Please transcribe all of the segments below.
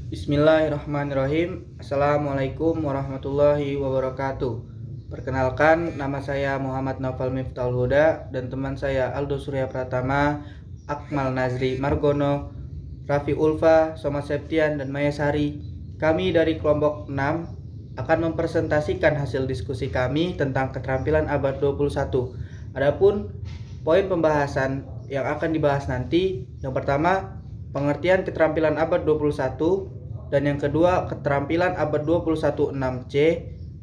Bismillahirrahmanirrahim. Assalamualaikum warahmatullahi wabarakatuh. Perkenalkan, nama saya Muhammad Naufal Miftahul Huda dan teman saya Aldo Surya Pratama, Akmal Nazri Margono, Raffi Ulfa, Soma Septian, dan Maya Sari. Kami dari kelompok 6 akan mempresentasikan hasil diskusi kami tentang keterampilan abad 21. Adapun poin pembahasan yang akan dibahas nanti, yang pertama, pengertian keterampilan abad 21, dan yang kedua keterampilan abad 21 6C,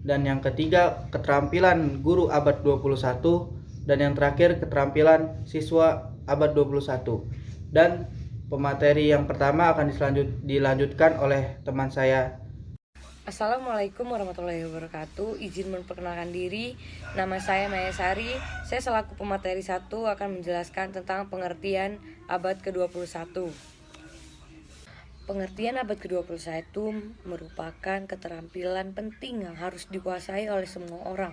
dan yang ketiga keterampilan guru abad 21, dan yang terakhir keterampilan siswa abad 21. Dan pemateri yang pertama akan dilanjutkan oleh teman saya. Assalamualaikum warahmatullahi wabarakatuh. Izin memperkenalkan diri. Nama saya Maya Sari. Saya selaku pemateri 1 akan menjelaskan tentang pengertian abad ke-21. Pengertian abad ke-21 merupakan keterampilan penting yang harus dikuasai oleh semua orang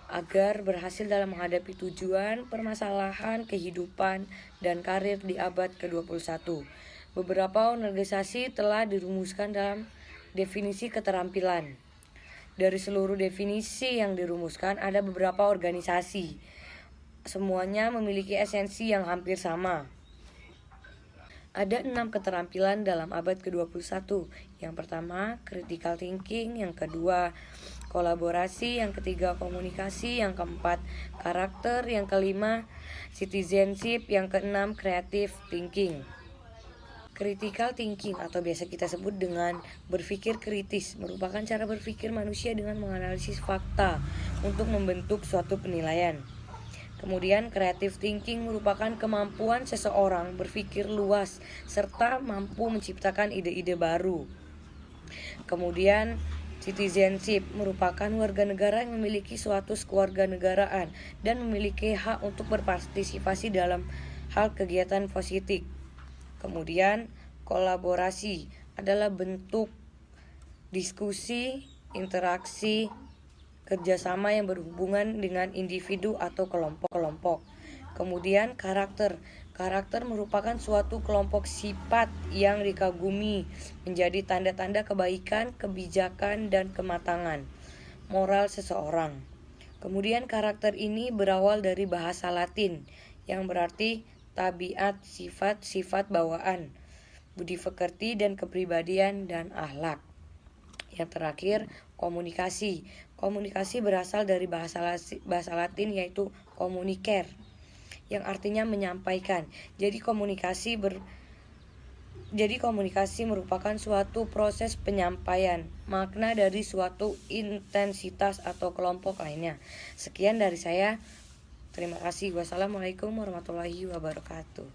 agar berhasil dalam menghadapi tujuan, permasalahan, kehidupan, dan karir di abad ke-21. Beberapa organisasi telah dirumuskan dalam definisi keterampilan. Dari seluruh definisi yang dirumuskan, ada beberapa organisasi. Semuanya memiliki esensi yang hampir sama. Ada 6 keterampilan dalam abad ke-21. Yang pertama, critical thinking. Yang kedua, kolaborasi. Yang ketiga, komunikasi. Yang keempat, karakter. Yang kelima, citizenship. Yang keenam, creative thinking. Critical thinking atau biasa kita sebut dengan berpikir kritis merupakan cara berpikir manusia dengan menganalisis fakta untuk membentuk suatu penilaian. Kemudian creative thinking merupakan kemampuan seseorang berpikir luas serta mampu menciptakan ide-ide baru. Kemudian citizenship merupakan warga negara yang memiliki suatu kewarganegaraan dan memiliki hak untuk berpartisipasi dalam hal kegiatan positif. Kemudian kolaborasi adalah bentuk diskusi, interaksi, kerjasama yang berhubungan dengan individu atau kelompok. Kemudian karakter merupakan suatu kelompok sifat yang dikagumi menjadi tanda-tanda kebaikan, kebijakan, dan kematangan moral seseorang. Kemudian karakter ini berawal dari bahasa Latin yang berarti tabiat, sifat bawaan, budi pekerti, dan kepribadian dan akhlak. Yang terakhir, komunikasi. Komunikasi berasal dari bahasa Latin yaitu communicare, yang artinya menyampaikan. Jadi komunikasi merupakan suatu proses penyampaian makna dari suatu intensitas atau kelompok lainnya. Sekian dari saya. Terima kasih. Wassalamualaikum warahmatullahi wabarakatuh.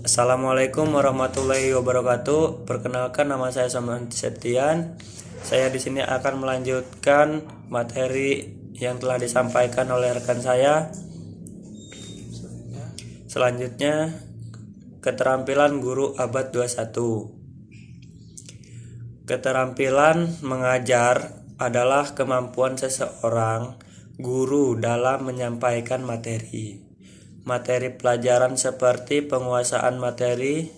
Assalamualaikum warahmatullahi wabarakatuh. Perkenalkan, nama saya Soma Septian. Saya di sini akan melanjutkan materi yang telah disampaikan oleh rekan saya. Selanjutnya, keterampilan guru abad 21. Keterampilan mengajar adalah kemampuan seseorang guru dalam menyampaikan materi pelajaran seperti penguasaan materi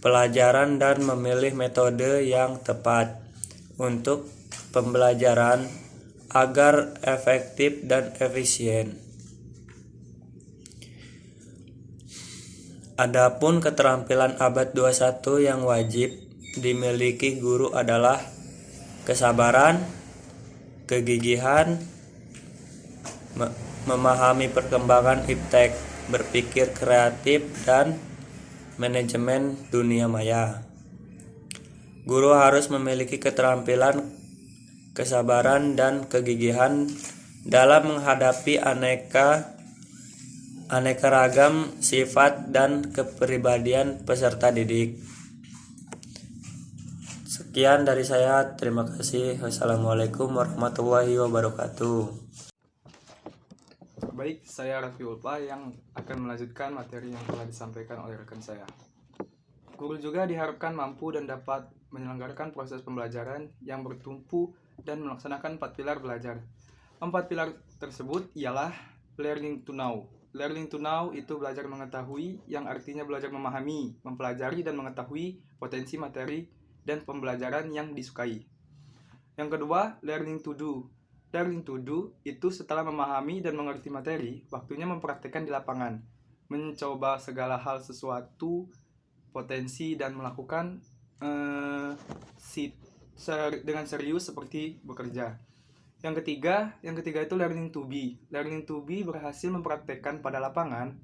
pelajaran dan memilih metode yang tepat untuk pembelajaran agar efektif dan efisien. Adapun keterampilan abad 21 yang wajib dimiliki guru adalah kesabaran, kegigihan, memahami perkembangan iptek, berpikir kreatif, dan manajemen dunia maya. Guru harus memiliki keterampilan, kesabaran, dan kegigihan dalam menghadapi aneka ragam sifat dan kepribadian peserta didik. Sekian dari saya, terima kasih. Wassalamualaikum warahmatullahi wabarakatuh. Baik, saya Raffi Ulfa yang akan melanjutkan materi yang telah disampaikan oleh rekan saya. Guru juga diharapkan mampu dan dapat menyelenggarakan proses pembelajaran yang bertumpu dan melaksanakan 4 pilar belajar. 4 pilar tersebut ialah learning to know, learning to know itu belajar mengetahui, yang artinya belajar memahami, mempelajari dan mengetahui potensi materi dan pembelajaran yang disukai. Yang kedua, learning to do. Learning to do itu setelah memahami dan mengerti materi, waktunya mempraktikkan di lapangan, mencoba segala hal sesuatu, potensi dan melakukan dengan serius seperti bekerja. Yang ketiga itu learning to be. Learning to be berhasil mempraktekkan pada lapangan,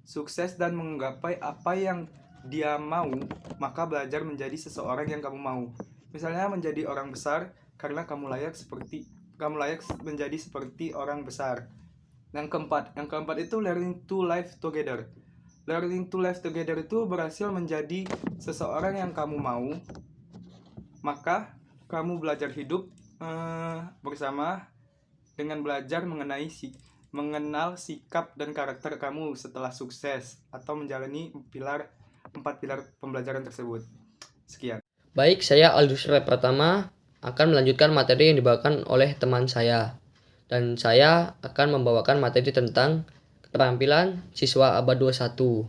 sukses dan menggapai apa yang dia mau, maka belajar menjadi seseorang yang kamu mau. Misalnya menjadi orang besar karena kamu layak menjadi seperti orang besar. Yang keempat itu learning to live together. Learning to live together itu berhasil menjadi seseorang yang kamu mau, maka kamu belajar hidup bersama dengan belajar mengenal sikap dan karakter kamu setelah sukses atau menjalani 4 pilar pembelajaran tersebut. Sekian. Baik, saya Aldo Surya Pratama akan melanjutkan materi yang dibawakan oleh teman saya. Dan saya akan membawakan materi tentang keterampilan siswa abad 21.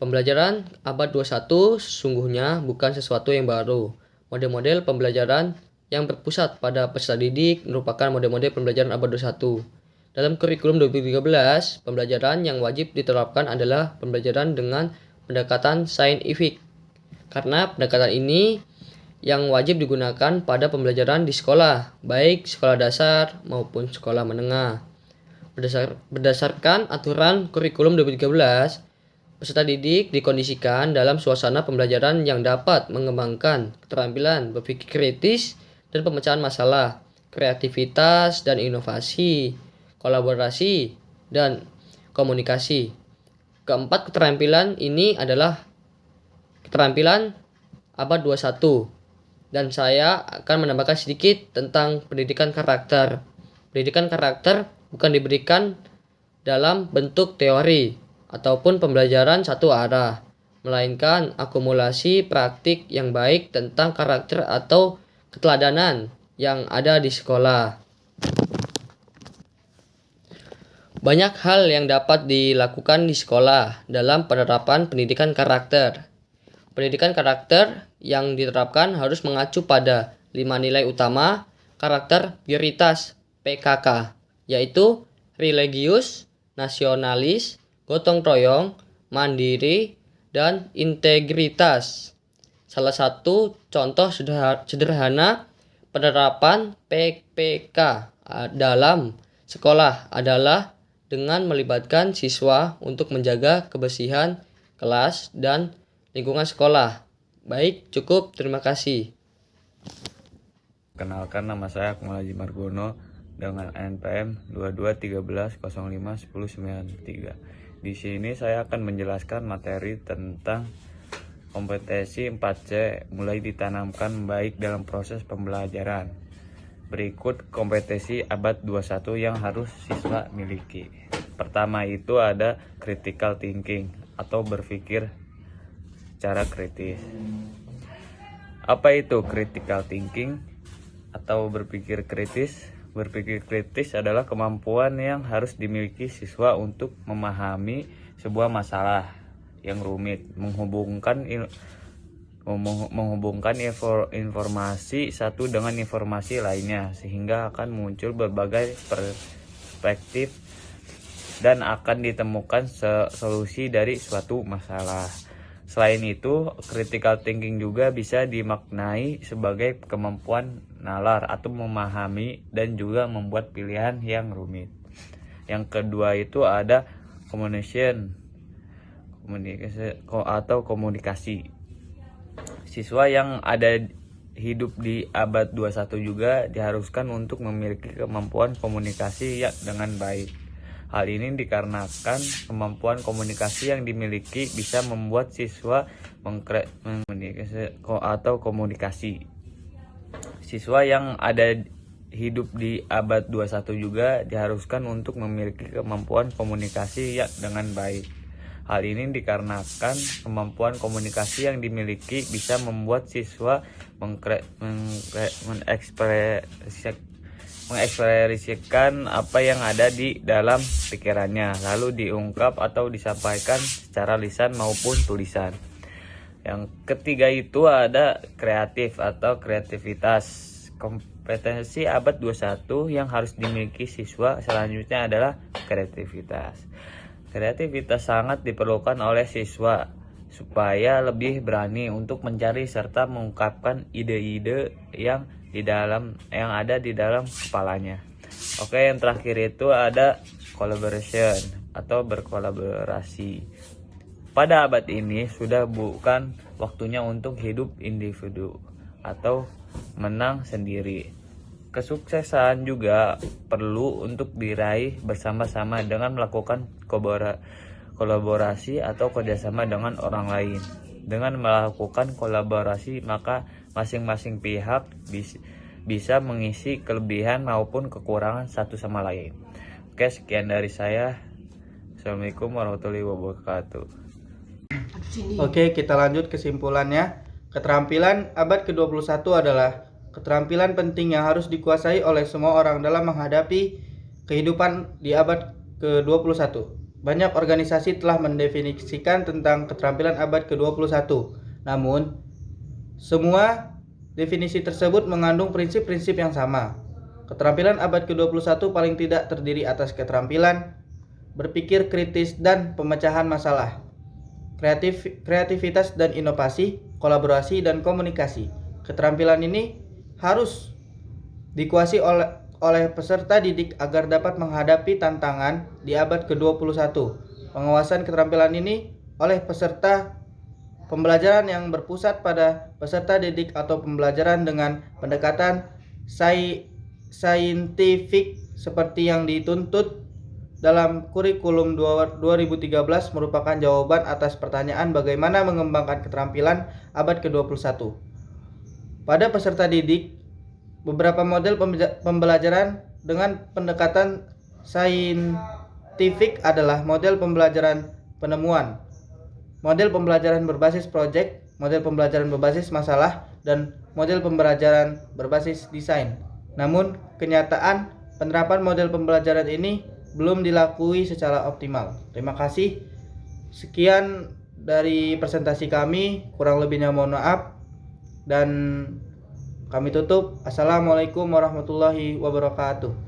Pembelajaran abad 21 sesungguhnya bukan sesuatu yang baru. Model-model pembelajaran yang berpusat pada peserta didik merupakan model-model pembelajaran abad 21. Dalam kurikulum 2013, pembelajaran yang wajib diterapkan adalah pembelajaran dengan pendekatan saintifik. Karena pendekatan ini yang wajib digunakan pada pembelajaran di sekolah, baik sekolah dasar maupun sekolah menengah. Berdasarkan aturan kurikulum 2013, peserta didik dikondisikan dalam suasana pembelajaran yang dapat mengembangkan keterampilan berpikir kritis dan pemecahan masalah, kreativitas dan inovasi, kolaborasi, dan komunikasi. Keempat keterampilan ini adalah keterampilan abad 21. Dan saya akan menambahkan sedikit tentang pendidikan karakter. Pendidikan karakter bukan diberikan dalam bentuk teori ataupun pembelajaran satu arah, melainkan akumulasi praktik yang baik tentang karakter atau keteladanan yang ada di sekolah. Banyak hal yang dapat dilakukan di sekolah dalam penerapan pendidikan karakter. Pendidikan karakter yang diterapkan harus mengacu pada 5 nilai utama karakter prioritas PKK, yaitu religius, nasionalis, gotong royong, mandiri, dan integritas. Salah satu contoh sederhana penerapan PPK dalam sekolah adalah dengan melibatkan siswa untuk menjaga kebersihan kelas dan lingkungan sekolah. Baik, cukup. Terima kasih. Kenalkan, nama saya Akmal Haji Margono dengan NPM 2213051093. Di sini saya akan menjelaskan materi tentang kompetensi 4C mulai ditanamkan baik dalam proses pembelajaran. Berikut kompetensi abad 21 yang harus siswa miliki. Pertama itu ada critical thinking atau berpikir secara kritis. Apa itu critical thinking atau berpikir kritis? Berpikir kritis adalah kemampuan yang harus dimiliki siswa untuk memahami sebuah masalah yang rumit, menghubungkan informasi satu dengan informasi lainnya, sehingga akan muncul berbagai perspektif dan akan ditemukan solusi dari suatu masalah. Selain itu, critical thinking juga bisa dimaknai sebagai kemampuan nalar atau memahami dan juga membuat pilihan yang rumit. Yang kedua itu ada komunikasi. Siswa yang ada hidup di abad 21 juga diharuskan untuk memiliki kemampuan komunikasi dengan baik. Hal ini dikarenakan kemampuan komunikasi yang dimiliki bisa membuat siswa komunikasi. Siswa yang ada hidup di abad 21 juga diharuskan untuk memiliki kemampuan komunikasi dengan baik. Hal ini dikarenakan kemampuan komunikasi yang dimiliki bisa membuat siswa mengekspresikan apa yang ada di dalam pikirannya, lalu diungkap atau disampaikan secara lisan maupun tulisan. Yang ketiga itu ada kreatif atau kreativitas. Kompetensi abad 21 yang harus dimiliki siswa selanjutnya adalah kreativitas. Kreativitas sangat diperlukan oleh siswa supaya lebih berani untuk mencari serta mengungkapkan ide-ide yang ada di dalam kepalanya. Oke, yang terakhir itu ada collaboration atau berkolaborasi. Pada abad ini sudah bukan waktunya untuk hidup individu atau menang sendiri. Kesuksesan juga perlu untuk diraih bersama-sama dengan melakukan kolaborasi atau kerjasama dengan orang lain. Dengan melakukan kolaborasi, maka masing-masing pihak bisa mengisi kelebihan maupun kekurangan satu sama lain. Oke, sekian dari saya. Assalamualaikum warahmatullahi wabarakatuh. Oke, kita lanjut kesimpulannya. Keterampilan abad ke-21 adalah keterampilan penting yang harus dikuasai oleh semua orang dalam menghadapi kehidupan di abad ke-21. Banyak organisasi telah mendefinisikan tentang keterampilan abad ke-21. Namun, semua definisi tersebut mengandung prinsip-prinsip yang sama. Keterampilan abad ke-21 paling tidak terdiri atas keterampilan berpikir kritis dan pemecahan masalah, kreativitas dan inovasi, kolaborasi dan komunikasi. Keterampilan ini harus dikuasai oleh peserta didik agar dapat menghadapi tantangan di abad ke-21. Penguasaan keterampilan ini oleh peserta pembelajaran yang berpusat pada peserta didik atau pembelajaran dengan pendekatan saintifik seperti yang dituntut dalam kurikulum 2013 merupakan jawaban atas pertanyaan bagaimana mengembangkan keterampilan abad ke-21. Pada peserta didik, beberapa model pembelajaran dengan pendekatan saintifik adalah model pembelajaran penemuan, model pembelajaran berbasis proyek, model pembelajaran berbasis masalah, dan model pembelajaran berbasis desain. Namun, kenyataan penerapan model pembelajaran ini belum dilakui secara optimal. Terima kasih. Sekian dari presentasi kami, kurang lebihnya mohon maaf. Dan kami tutup. Assalamualaikum warahmatullahi wabarakatuh.